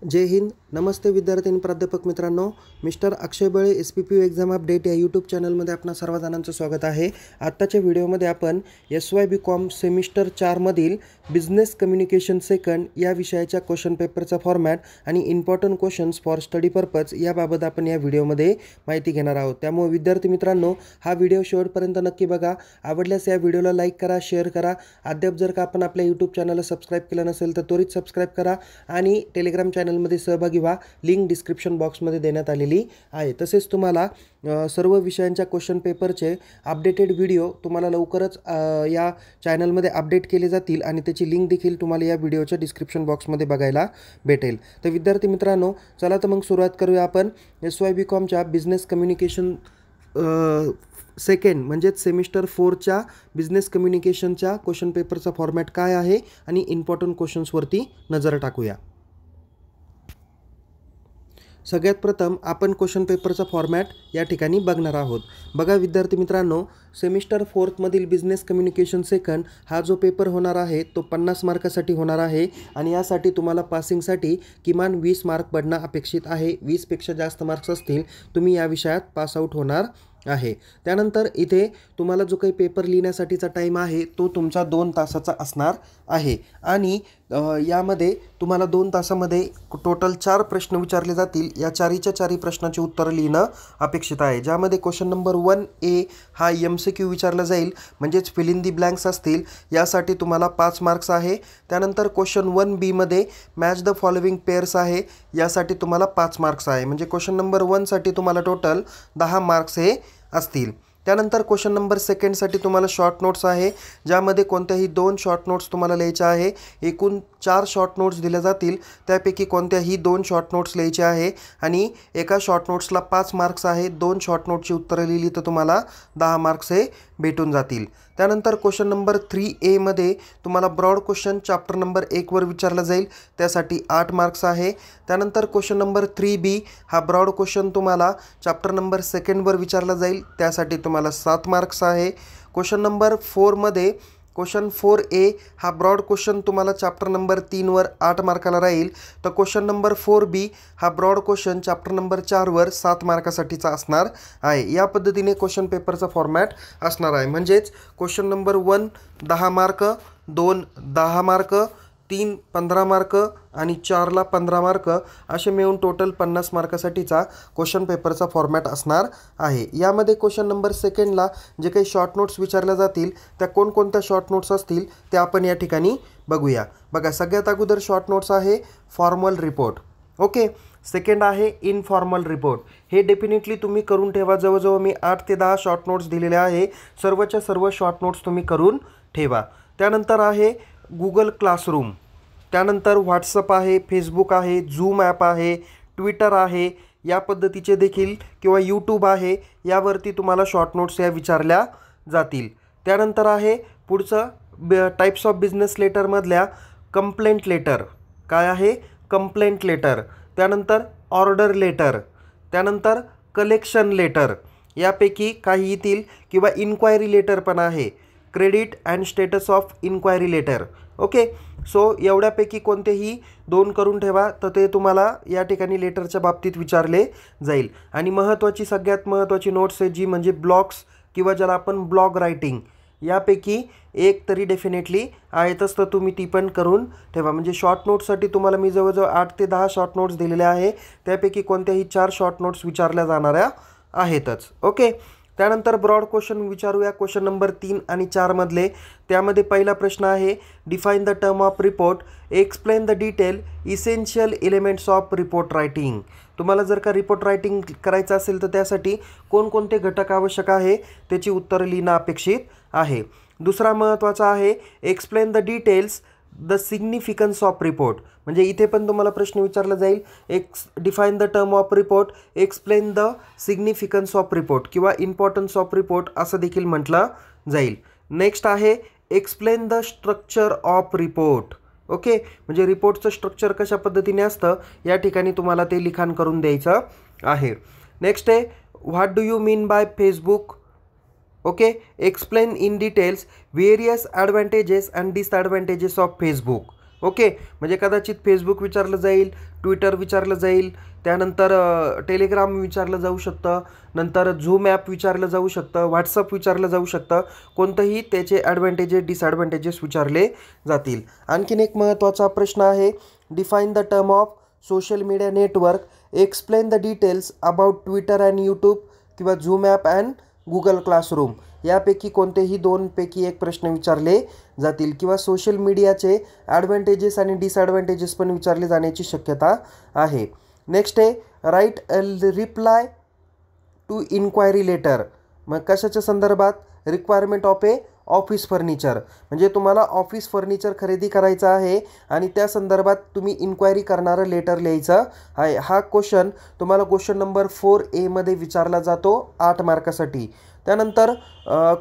जय हिंद. नमस्ते विद्यार्थी आणि प्राध्यापक मित्रांनो. Mister Akshay Bale SPPU exam update या यूट्यूब चॅनलमध्ये आपणा सर्वजणांचं स्वागत आहे. आत्ताच्या व्हिडिओमध्ये आपण SYBCom सेमिस्टर 4मधील बिझनेस कम्युनिकेशन सेकंड या विषयाच्या क्वेश्चन पेपरचा फॉर्मॅट आणि important questions for study purpose याबाबत आपण या व्हिडिओमध्ये माहिती घेणार आहोत. त्यामुळे विद्यार्थी मित्रांनो, हा व्हिडिओ शेवटपर्यंत नक्की बघा. आवडल्यास या व्हिडिओला लाईक करा, शेअर करा. अद्याप जर का आपण आपल्या यूट्यूब चॅनलला सबस्क्राईब केलं नसेल तर त्वरित सबस्क्राईब करा आणि टेलिग्राम चॅनलमध्ये सहभागी व्हा. लिंक डिस्क्रिप्शन बॉक्समध्ये देण्यात आलेली आहे. तसेच तुम्हाला सर्व विषयांच्या क्वेश्चन पेपरचे अपडेटेड व्हिडिओ तुम्हाला लवकरच या चॅनलमध्ये अपडेट केले जातील आणि त्याची लिंक देखील तुम्हाला या व्हिडिओच्या डिस्क्रिप्शन बॉक्समध्ये बघायला भेटेल. तर विद्यार्थी मित्रांनो, चला तर मग सुरुवात करूया आपण SYBComच्या बिझनेस कम्युनिकेशन सेकंड म्हणजेच सेमिस्टर 4च्या बिझनेस कम्युनिकेशनच्या क्वेश्चन पेपरचा फॉर्मॅट काय आहे आणि इम्पॉर्टंट क्वेश्चन्सवरती नजर टाकूया. सगळ्यात प्रथम आपण क्वेश्चन पेपरचा फॉर्मॅट या ठिकाणी बघणार आहोत. बघा विद्यार्थी मित्रांनो, सेमिस्टर 4मधील बिझनेस कम्युनिकेशन सेकंड हा जो पेपर होणार आहे तो 50 मार्कासाठी होणार आहे आणि यासाठी तुम्हाला पासिंगसाठी किमान 20 मार्क पडणं अपेक्षित आहे. 20पेक्षा जास्त मार्क्स असतील तुम्ही या विषयात पासआउट होणार आहे. त्यानंतर इथे तुम्हाला जो काही पेपर लिहिण्यासाठीचा टाईम आहे तो तुमचा 2 तासाचा असणार आहे आणि यामध्ये तुम्हाला 2 तासामध्ये टोटल 4 प्रश्न विचारले जातील. या चारीच्या चारी प्रश्नाची उत्तरं लिहिणं अपेक्षित आहे. ज्यामध्ये क्वेश्चन नंबर 1A हा MCQ विचारला जाईल, म्हणजेच फिल इन दी ब्लँक्स असतील. यासाठी तुम्हाला 5 मार्क्स आहे. त्यानंतर क्वेश्चन 1B मध्ये मॅच द फॉलोइंग पेअर्स आहे. यासाठी तुम्हाला 5 मार्क्स आहे. म्हणजे क्वेश्चन नंबर 1साठी तुम्हाला टोटल 10 मार्क्स हे असतील. त्यानंतर क्वेश्चन नंबर सेकंडसाठी तुम्हाला शॉर्ट नोट्स आहे, ज्यामध्ये कोणत्याही 2 शॉर्ट नोट्स तुम्हाला लिहायच्या आहे. एकूण 4 शॉर्ट नोट्स दिल्या जातील, त्यापैकी कोणत्याही 2 शॉर्ट नोट्स लिहायचे आहे आणि एका शॉर्ट नोट्सला 5 मार्क्स आहे. 2 शॉर्ट नोट्सची उत्तरं लिहिली तर तुम्हाला 10 मार्क्स हे भेटून जातील. त्यानंतर क्वेश्चन नंबर 3A मध्ये तुम्हाला ब्रॉड क्वेश्चन चॅप्टर नंबर 1वर विचारला जाईल, त्यासाठी 8 मार्क्स आहे. त्यानंतर क्वेश्चन नंबर 3B हा ब्रॉड क्वेश्चन तुम्हाला चॅप्टर नंबर 2वर विचारला जाईल, त्यासाठी तुम्हाला 7 मार्क्स आहे. क्वेश्चन नंबर 4मध्ये क्वेश्चन 4A हा ब्रॉड क्वेश्चन तुम्हाला चॅप्टर नंबर 3वर 8 मार्काला राहील. तर क्वेश्चन नंबर 4B हा ब्रॉड क्वेश्चन चॅप्टर नंबर 4वर 7 मार्कासाठीचा असणार आहे. या पद्धतीने क्वेश्चन पेपरचा फॉर्मॅट असणार आहे. म्हणजेच question number 1 10 mark, 2 10 mark, 3 15 mark आणि 4ला 15 मार्क असे मिळून टोटल 50 मार्कासाठीचा क्वेश्चन पेपरचा फॉर्मॅट असणार आहे. यामध्ये क्वेश्चन नंबर सेकंडला जे काही शॉर्ट नोट्स विचारल्या जातील त्या कोणकोणत्या शॉर्ट नोट्स असतील ते आपण या ठिकाणी बघूया. बघा, सगळ्यात अगोदर शॉर्ट नोट्स आहे फॉर्मल रिपोर्ट. ओके. सेकंड आहे इनफॉर्मल रिपोर्ट. हे डेफिनेटली तुम्ही करून ठेवा. जवळजवळ मी 8 ते 10 शॉर्ट नोट्स दिलेले आहे. सर्वच्या सर्व शॉर्ट नोट्स तुम्ही करून ठेवा. त्यानंतर आहे गुगल क्लासरूम. त्यानंतर व्हॉट्सअप आहे, फेसबुक आहे, झूम ॲप आहे, ट्विटर आहे, या पद्धतीचे देखील किंवा यूट्यूब आहे, यावरती तुम्हाला शॉर्ट नोट्स या विचारल्या जातील. त्यानंतर आहे पुढचं टाईप्स ऑफ बिझनेस लेटरमधल्या कंप्लेंट लेटर. काय आहे? Complaint letter. त्यानंतर ऑर्डर लेटर. त्यानंतर कलेक्शन लेटर. यापैकी काही येतील किंवा इन्क्वायरी लेटर पण आहे. Credit and status of inquiry letter. Okay. So एवढ्यापैकी कोणतेही 2 करून ठेवा, तर ते तुम्हाला या ठिकाणी लेटरच्या बाबतीत विचारले जाईल. आणि महत्त्वाची सगळ्यात महत्त्वाची नोट्स आहे जी म्हणजे ब्लॉग्स किंवा ज्याला आपण ब्लॉग रायटिंग, यापैकी एक तरी डेफिनेटली आहेतच, तर तुम्ही ती पण करून ठेवा. म्हणजे शॉर्ट नोट्ससाठी तुम्हाला मी जवळजवळ 8 ते 10 शॉर्ट नोट्स दिलेल्या आहे, त्यापैकी कोणत्याही 4 शॉर्ट नोट्स विचारल्या जाणाऱ्या आहेतच. ओके. त्यानंतर ब्रॉड क्वेश्चन विचारूया क्वेश्चन नंबर 3 आणि 4मधले. त्यामध्ये पहिला प्रश्न आहे define the term of report, explain the detail essential elements of report writing. तुम्हाला जर का रिपोर्ट रायटिंग करायचं असेल तर त्यासाठी कोणकोणते घटक आवश्यक आहे त्याची उत्तरं लिहिणं अपेक्षित आहे. दुसरा महत्त्वाचा आहे explain the details the significance of report. म्हणजे इथे पण तुम्हाला प्रश्न विचारला जाईल, define the term of report, explain the significance of report किंवा इम्पॉर्टन्स ऑफ रिपोर्ट असं देखील म्हटलं जाईल. नेक्स्ट आहे explain the structure of report. Okay. म्हणजे रिपोर्टचं स्ट्रक्चर कशा पद्धतीने असतं या ठिकाणी तुम्हाला ते लिखाण करून द्यायचं आहे. नेक्स्ट आहे what do you mean by Facebook. Okay. Explain in details various advantages and disadvantages of Facebook. Okay, म्हणजे कदाचित फेसबुक विचारलं जाईल, ट्विटर विचारलं जाईल, त्यानंतर टेलिग्राम विचारलं जाऊ शकतं, नंतर झूम ॲप विचारलं जाऊ शकतं, व्हॉट्सअप विचारलं जाऊ शकतं. कोणतंही त्याचे ॲडव्हान्टेजेस डिसॲडव्हान्टेजेस विचारले जातील. आणखीन एक महत्त्वाचा प्रश्न आहे, define the term of social media network, explain the details about Twitter and YouTube किंवा Zoom app and Google classroom. यापैकी कोणतेही दोनपैकी एक प्रश्न विचारले जातील किंवा सोशल मीडियाचे ॲडव्हान्टेजेस आणि डिसॲडव्हान्टेजेस पण विचारले जाण्याची शक्यता आहे. नेक्स्ट आहे, write a reply to inquiry letter. मग कशाच्या संदर्भात? Requirement of a office furniture, म्हणजे तुम्हाला ऑफिस फर्निचर खरेदी करायचं आहे आणि त्या संदर्भात तुम्ही इन्क्वायरी करणारं लेटर लिहायचं आहे. हा क्वेश्चन तुम्हाला क्वेश्चन नंबर 4A मध्ये विचारला जातो 8 मार्कासाठी. त्यानंतर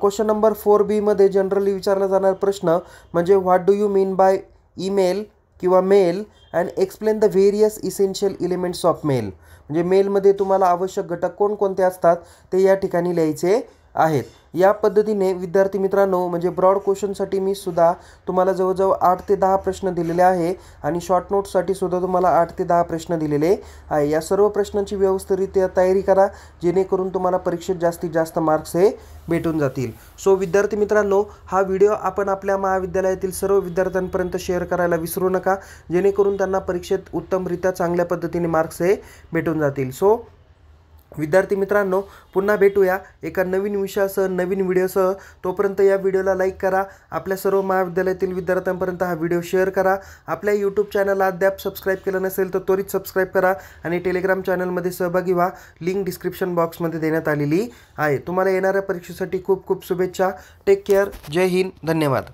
क्वेश्चन नंबर 4B मध्ये जनरली विचारला जाणारा प्रश्न म्हणजे what do you mean by email किंवा mail and explain the various essential elements of mail. म्हणजे मेलमध्ये तुम्हाला आवश्यक घटक कोणकोणते असतात ते या ठिकाणी लिहायचे आहेत. या पद्धतीने विद्यार्थी मित्रांनो, म्हणजे ब्रॉड क्वेश्चनसाठी मी सुद्धा तुम्हाला जवळजवळ 8 ते 10 प्रश्न दिलेले आहे आणि शॉर्ट नोट्ससाठी सुद्धा तुम्हाला 8 ते 10 प्रश्न दिलेले आहे. या सर्व प्रश्नांची व्यवस्थितरित्या तयारी करा, जेणेकरून तुम्हाला परीक्षेत जास्तीत जास्त मार्क्स हे भेटून जातील. सो विद्यार्थी मित्रांनो, हा व्हिडिओ आपण आपल्या महाविद्यालयातील सर्व विद्यार्थ्यांपर्यंत शेअर करायला विसरू नका, जेणेकरून त्यांना परीक्षेत उत्तमरित्या चांगल्या पद्धतीने मार्क्स हे भेटून जातील. सो विद्यार्थी मित्रांनो, पुन्हा भेटूया एका नवीन विषयासह, नवीन व्हिडिओसह. तोपर्यंत या व्हिडिओला लाईक करा, आपल्या सर्व महाविद्यालयातील विद्यार्थ्यांपर्यंत हा व्हिडिओ शेअर करा. आपल्या यूट्यूब चॅनलला अद्याप सबस्क्राईब केलं नसेल तर त्वरित सबस्क्राईब करा आणि टेलिग्राम चॅनलमध्ये सहभागी व्हा. लिंक डिस्क्रिप्शन बॉक्समध्ये देण्यात आलेली आहे. तुम्हाला येणाऱ्या परीक्षेसाठी खूप खूप शुभेच्छा. Take care. जय हिंद. धन्यवाद.